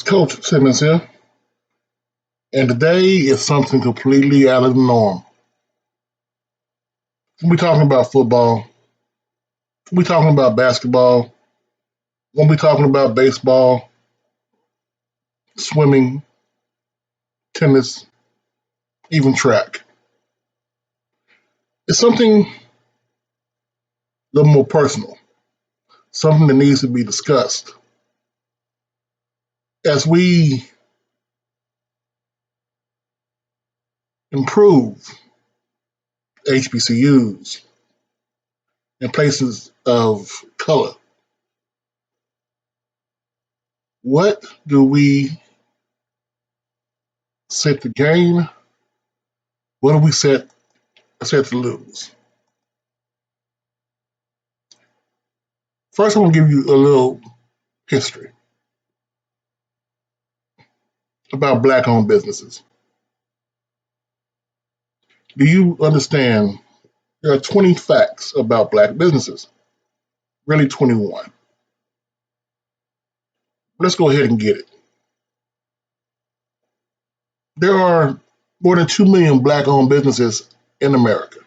It's Coach Simmons here, and today is something completely out of the norm. We're talking about football, we're talking about basketball, we're talking about baseball, swimming, tennis, even track. It's something a little more personal, something that needs to be discussed. As we improve HBCUs and places of color, what do we set to gain? What do we set to lose? First, I'm going to give you a little history about black owned businesses. Do you understand there are 20 facts about black businesses? Really 21. Let's go ahead and get it. There are more than 2 million black owned businesses in America.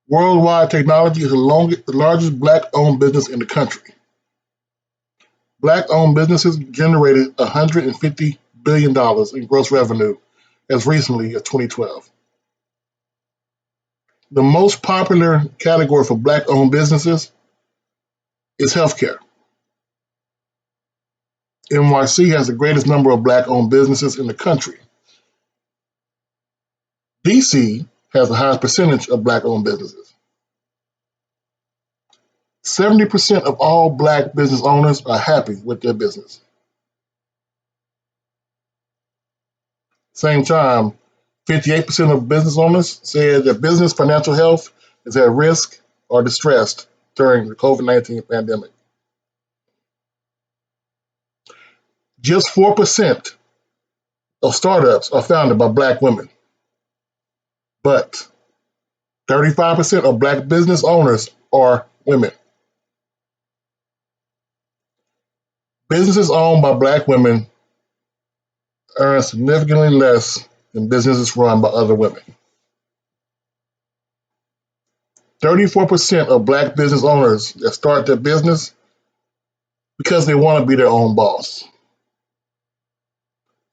Worldwide Technology is the largest black owned business in the country. Black owned businesses generated $150 billion in gross revenue as recently as 2012. The most popular category for black owned businesses is healthcare. NYC has the greatest number of black owned businesses in the country. DC has the highest percentage of black owned businesses. 70% of all black business owners are happy with their business. Same time, 58% of business owners said their business financial health is at risk or distressed during the COVID-19 pandemic. Just 4% of startups are founded by black women, but 35% of black business owners are women. Businesses owned by black women earn significantly less than businesses run by other women. 34% of black business owners that start their business because they want to be their own boss.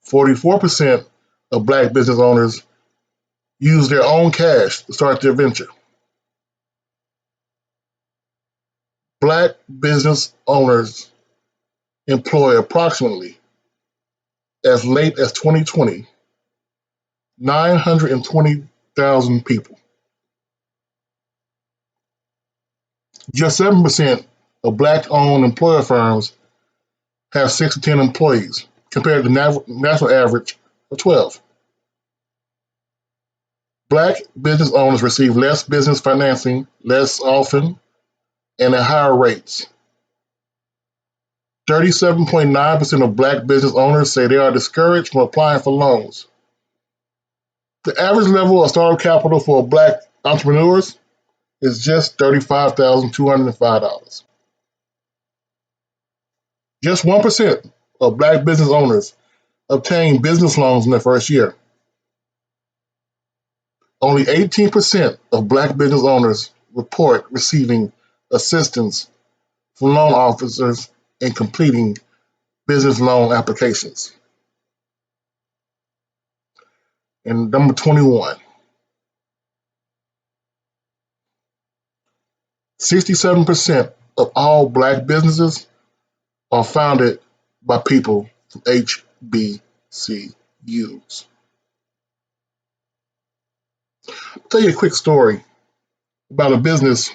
44% of black business owners use their own cash to start their venture. Black business owners employ approximately, as late as 2020, 920,000 people. Just 7% of black-owned employer firms have 6 to 10 employees, compared to the national average of 12. Black business owners receive less business financing less often and at higher rates. 37.9% of black business owners say they are discouraged from applying for loans. The average level of startup capital for black entrepreneurs is just $35,205. Just 1% of black business owners obtain business loans in their first year. Only 18% of black business owners report receiving assistance from loan officers in completing business loan applications. And number 21, 67% of all black businesses are founded by people from HBCUs. I'll tell you a quick story about a business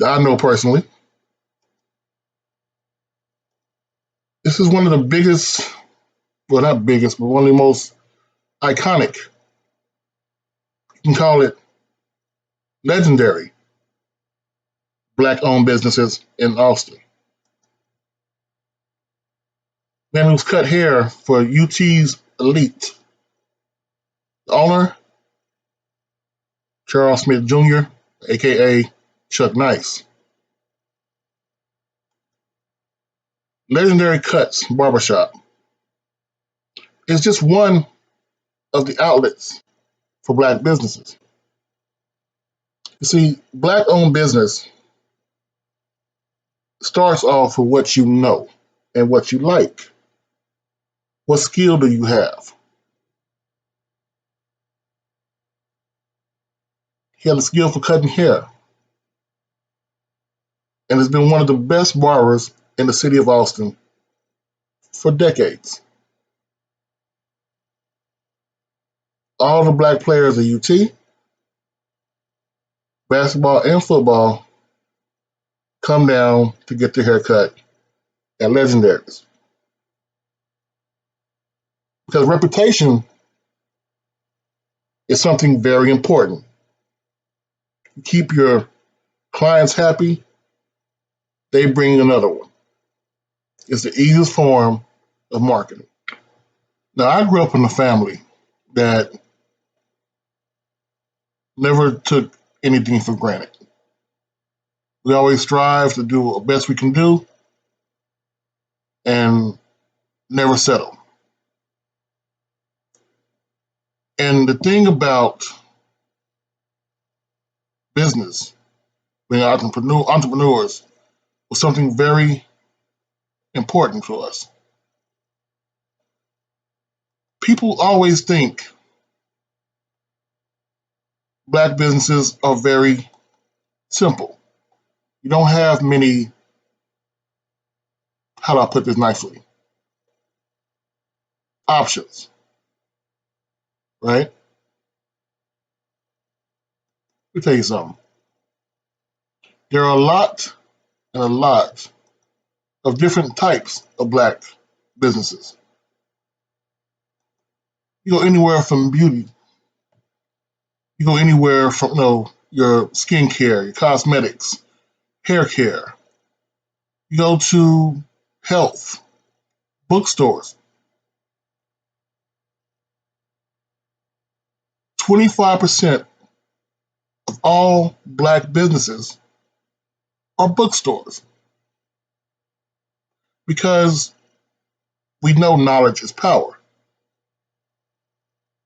that I know personally. This is one of the biggest, well, not biggest, but one of the most iconic, you can call it legendary, black-owned businesses in Austin. Man who's cut hair for UT's elite. The owner, Charles Smith Jr., aka Chuck Nice. Legendary Cuts Barbershop is just one of the outlets for Black businesses. You see, Black owned business starts off with what you know and what you like. What skill do you have? He had a skill for cutting hair and has been one of the best barbers in the city of Austin for decades. All the Black players at UT, basketball and football, come down to get their hair cut at Legendaries. Because reputation is something very important. You keep your clients happy, they bring another one. It's the easiest form of marketing. Now, I grew up in a family that never took anything for granted. We always strive to do the best we can do and never settle. And the thing about business, being entrepreneurs, was something very important to us. People always think Black businesses are very simple. You don't have many, how do I put this nicely, options, right? Let me tell you something. There are a lot and a lot of different types of Black businesses. You go anywhere from beauty. You go anywhere from your skincare, your cosmetics, hair care. You go to health, bookstores. 25% of all Black businesses are bookstores because we know knowledge is power.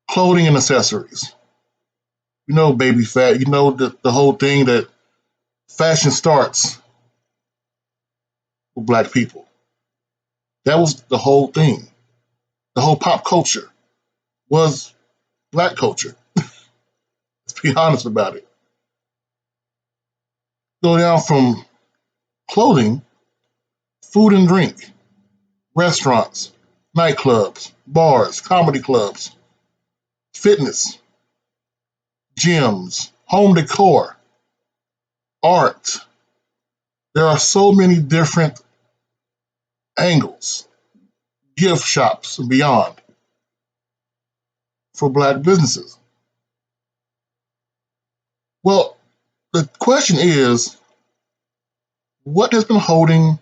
Clothing and accessories. You know baby fat. You know the whole thing that fashion starts with Black people. That was the whole thing. The whole pop culture was Black culture. Let's be honest about it. Go down from clothing, food and drink, restaurants, nightclubs, bars, comedy clubs, fitness, gyms, home decor, art. There are so many different angles, gift shops and beyond for Black businesses. Well, the question is, what has been holding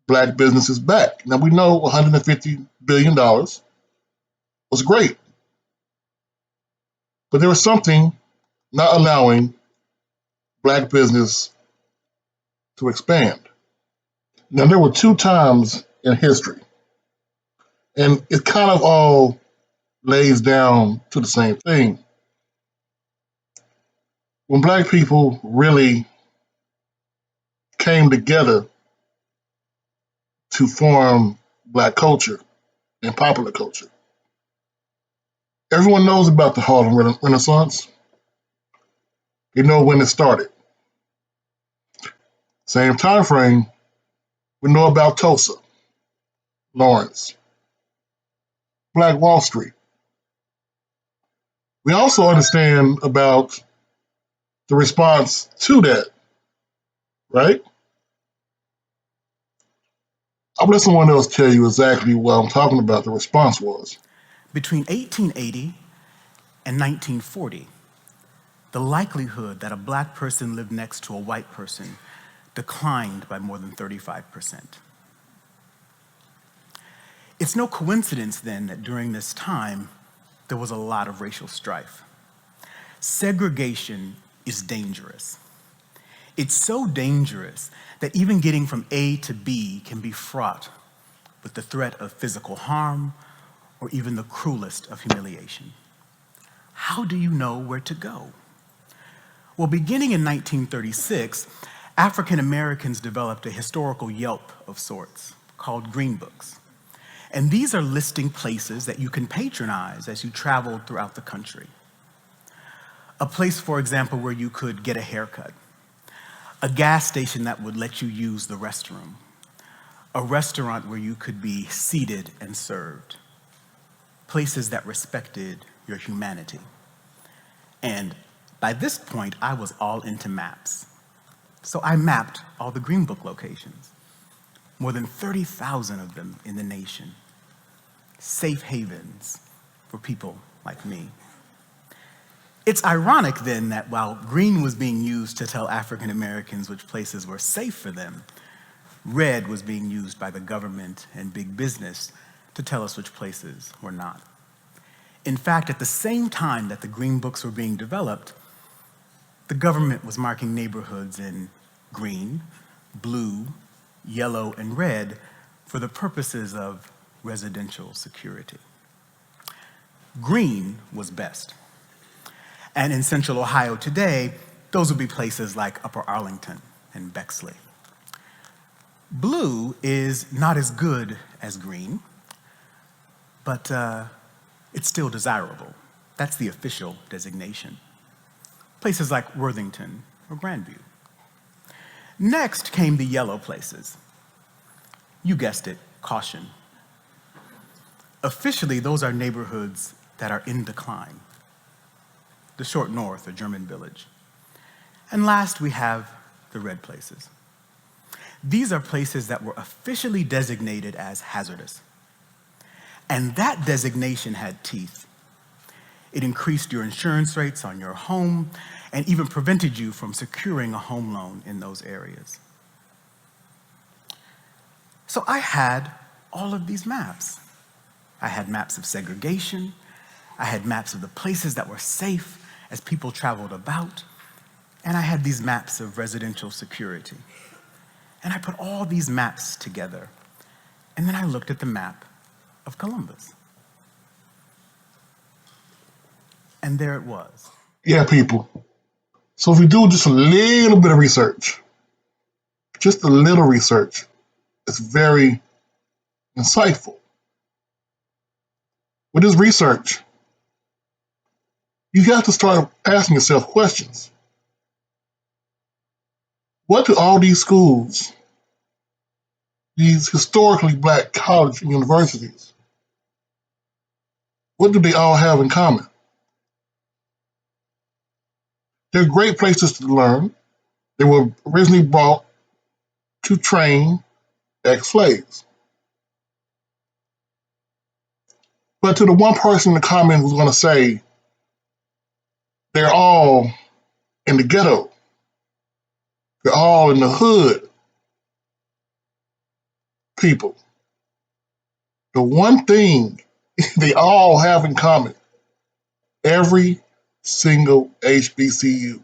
Black businesses back? Now, we know $150 billion was great, but there was something not allowing Black business to expand. Now, there were two times in history, and it kind of all lays down to the same thing. When Black people really came together to form Black culture and popular culture. Everyone knows about the Harlem Renaissance. You know when it started. Same time frame, we know about Tulsa, Lawrence, Black Wall Street. We also understand about the response to that, right? I'll let someone else tell you exactly what I'm talking about the response was. Between 1880 and 1940, the likelihood that a Black person lived next to a white person declined by more than 35%. It's no coincidence then that during this time, there was a lot of racial strife. Segregation is dangerous. It's so dangerous that even getting from A to B can be fraught with the threat of physical harm or even the cruelest of humiliation. How do you know where to go? Well, beginning in 1936, African Americans developed a historical Yelp of sorts called Green Books. And these are listing places that you can patronize as you travel throughout the country. A place, for example, where you could get a haircut, a gas station that would let you use the restroom, a restaurant where you could be seated and served, places that respected your humanity. And by this point, I was all into maps. So I mapped all the Green Book locations, more than 30,000 of them in the nation, safe havens for people like me. It's ironic then that while green was being used to tell African Americans which places were safe for them, red was being used by the government and big business to tell us which places were not. In fact, at the same time that the Green Books were being developed, the government was marking neighborhoods in green, blue, yellow, and red for the purposes of residential security. Green was best. And in central Ohio today, those would be places like Upper Arlington and Bexley. Blue is not as good as green, but it's still desirable. That's the official designation. Places like Worthington or Grandview. Next came the yellow places. You guessed it, Caution. Officially, those are neighborhoods that are in decline. The Short North or German Village. And last, we have the red places. These are places that were officially designated as hazardous. And that designation had teeth. It increased your insurance rates on your home and even prevented you from securing a home loan in those areas. So I had all of these maps. I had maps of segregation. I had maps of the places that were safe as people traveled about. And I had these maps of residential security. And I put all these maps together. And then I looked at the map of Columbus. And there it was. Yeah, people. So if we do just a little bit of research, just a little research, it's very insightful. With this research, you have to start asking yourself questions. What do all these schools, these historically black colleges and universities, what do they all have in common? They're great places to learn. They were originally brought to train ex-slaves. But to the one person in the comments who's going to say they're all in the ghetto, they're all in the hood, people, the one thing they all have in common, every single HBCU,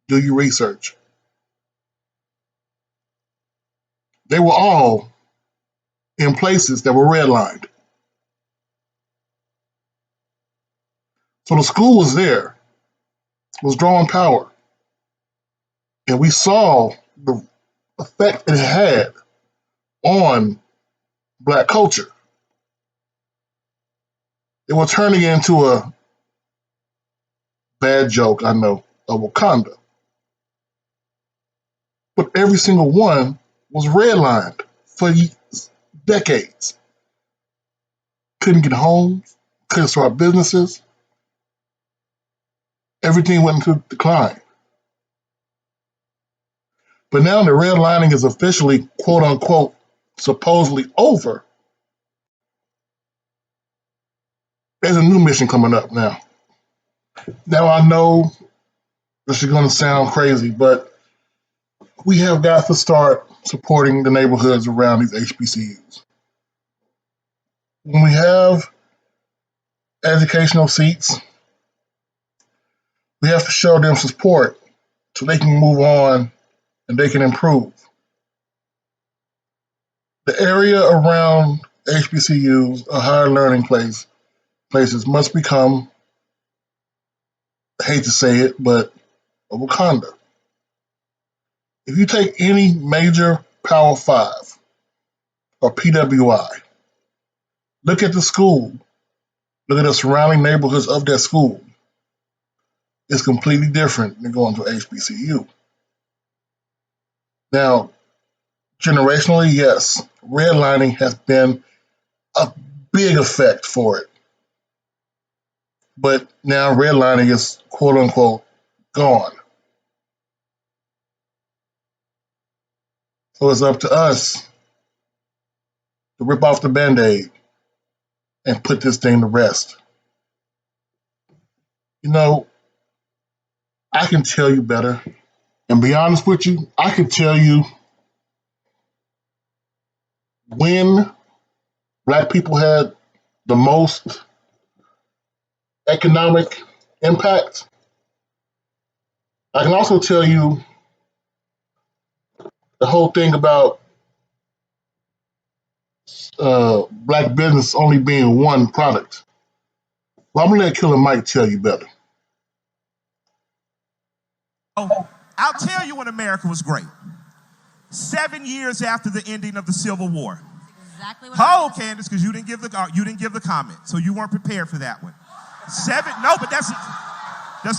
do your research. They were all in places that were redlined. So the school was there, was drawing power. And we saw the effect it had on black culture. It was turning into a bad joke, I know, of Wakanda. But every single one was redlined for decades. Couldn't get homes, couldn't start businesses. Everything went into decline. But now the redlining is officially, quote unquote, supposedly over. There's a new mission coming up now. Now I know this is going to sound crazy, but we have got to start supporting the neighborhoods around these HBCUs. When we have educational seats, we have to show them support so they can move on and they can improve. The area around HBCUs or higher learning places must become, I hate to say it, but a Wakanda. If you take any major Power 5 or PWI, look at the school, look at the surrounding neighborhoods of that school. It's completely different than going to HBCU. Now, generationally, yes, redlining has been a big effect for it. But now redlining is quote unquote gone. So it's up to us to rip off the band aid and put this thing to rest. You know, I can tell you better. And be honest with you, I can tell you when black people had the most economic impact. I can also tell you the whole thing about black business only being one product. Well, I'm gonna let Killer Mike tell you better. Oh, I'll tell you when America was great. 7 years after the ending of the Civil War. Exactly what Hold, Candace, because you didn't give the comment, so you weren't prepared for that one. No, but that's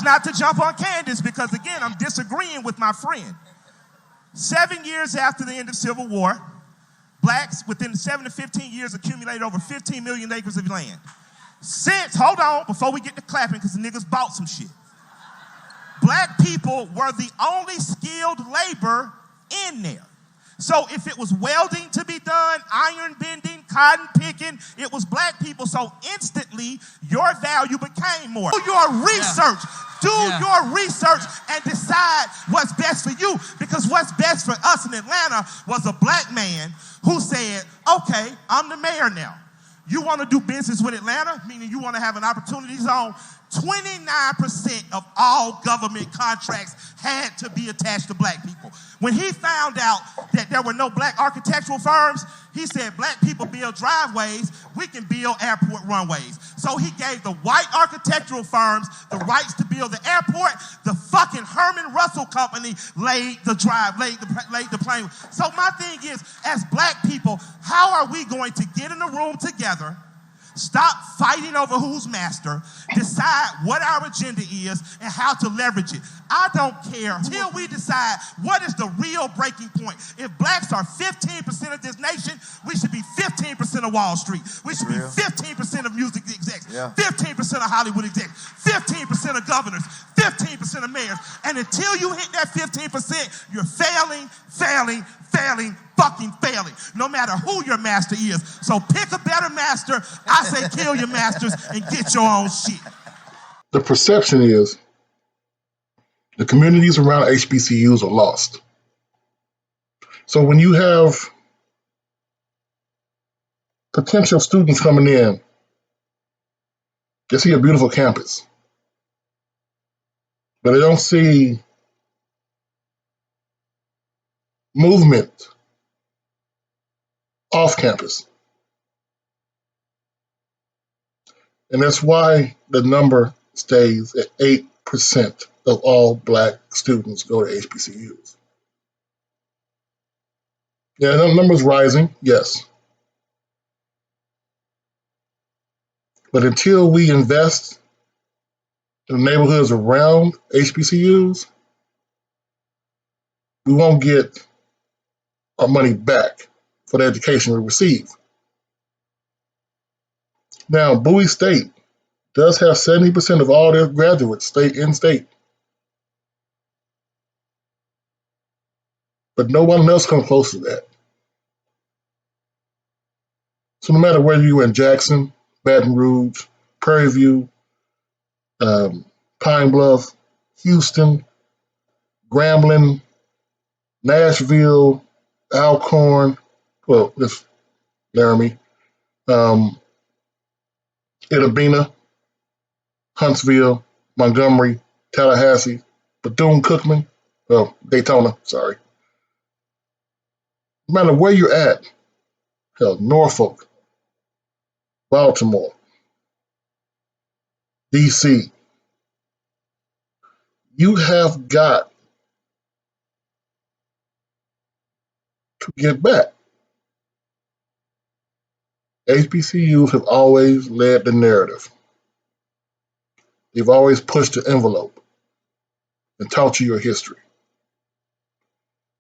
not to jump on Candace, because again, I'm disagreeing with my friend. 7 years after the end of Civil War, blacks within 7 to 15 years accumulated over 15 million acres of land. Hold on, before we get to clapping, because the niggas bought some shit. Black people were the only skilled labor in there. So if it was welding to be done, iron bending, cotton picking, it was black people. So instantly, your value became more. Do your research. Do your research and decide what's best for you. Because what's best for us in Atlanta was a black man who said, okay, I'm the mayor now. You want to do business with Atlanta, meaning you want to have an opportunity zone. 29% of all government contracts had to be attached to black people. When he found out that there were no black architectural firms, he said, black people build driveways, we can build airport runways. So he gave the white architectural firms the rights to build the airport. The fucking Herman Russell Company laid the plane. So my thing is, as black people, how are we going to get in a room together, stop fighting over who's master, decide what our agenda is and how to leverage it? I don't care until we decide what is the real breaking point. If blacks are 15% of this nation, we should be 15% of Wall Street. We should be 15% of music execs, 15% of Hollywood execs, 15% of governors, 15% of mayors. And until you hit that 15%, you're failing, fucking failing, no matter who your master is. So pick a better master. I say kill your masters and get your own shit. The perception is the communities around HBCUs are lost. So when you have potential students coming in, they see a beautiful campus, but they don't see movement off campus. And that's why the number stays at 8% of all black students go to HBCUs. Yeah, the number's rising, yes. But until we invest in the neighborhoods around HBCUs, we won't get our money back for the education we receive. Now, Bowie State does have 70% of all their graduates stay in state. But no one else comes close to that. So no matter whether you're in Jackson, Baton Rouge, Prairie View, Pine Bluff, Houston, Grambling, Nashville, Alcorn, well, this Laramie, Itta Bena, Huntsville, Montgomery, Tallahassee, Bethune-Cookman, Well, Daytona, sorry. No matter where you're at, hell, Norfolk, Baltimore, DC, you have got to get back. HBCUs have always led the narrative. They've always pushed the envelope and taught you your history.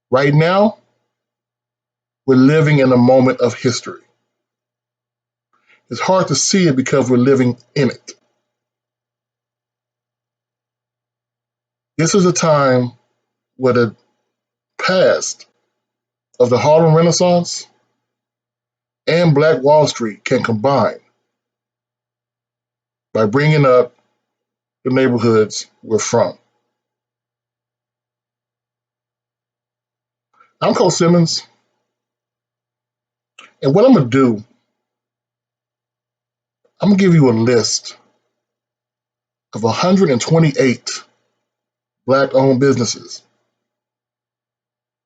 Right now, we're living in a moment of history. It's hard to see it because we're living in it. This is a time where the past of the Harlem Renaissance and Black Wall Street can combine by bringing up the neighborhoods we're from. I'm Coach Simmons, and what I'm going to do, I'm going to give you a list of 128 Black-owned businesses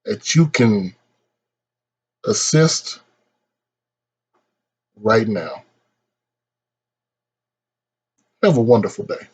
that you can assist right now. Have a wonderful day.